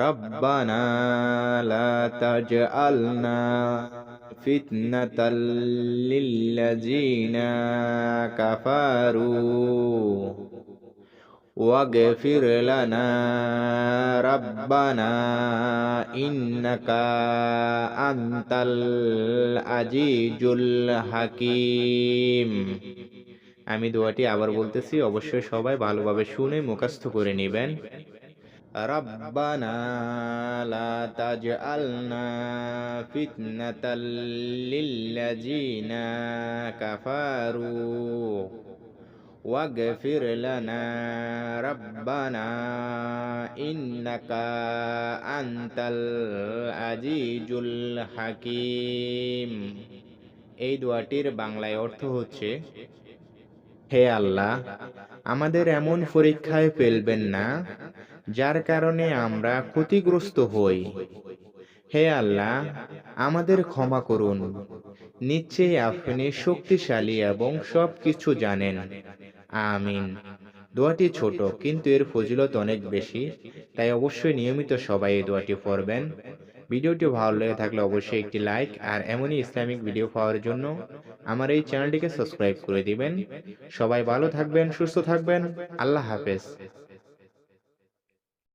রব্বানা লা তাজআলনা ফিতনাতাল লিল্লাযিনা কাফারু ওয়াগফির লানা রব্বানা ইন্নাকা আনতাল আজিজুল হাকিম। আমি দোয়াটি আবার বলতেছি, অবশ্যই সবাই ভালোভাবে শুনে মুখস্থ করে নেবেন। রব্বানা লা তাজআলনা ফিতনাতাল লিল্লাযিনা কাফারু ওয়াগফির লানা রব্বানা ইন্নাকা আনতাল আজিজুল হাকিম। এই দোয়াটির বাংলায় অর্থ হচ্ছে, হে আল্লাহ, আমাদের এমন পরীক্ষায় ফেলবেন না যার কারণে আমরা ক্ষতিগ্রস্ত হই। হে আল্লাহ, আমাদের ক্ষমা করুন, নিশ্চয়ই আপনি শক্তিশালী এবং সবকিছু জানেন। আমিন। দোয়াটি ছোট কিন্তু এর ফজিলত অনেক বেশি, তাই অবশ্যই নিয়মিত সবাই এই দোয়াটি পড়বেন। ভিডিওটি ভালো লেগে থাকলে অবশ্যই একটি লাইক আর এমনই ইসলামিক ভিডিও পাওয়ার জন্য আমার এই চ্যানেলটিকে সাবস্ক্রাইব করে দিবেন। সবাই ভালো থাকবেন, সুস্থ থাকবেন। আল্লাহ হাফেজ।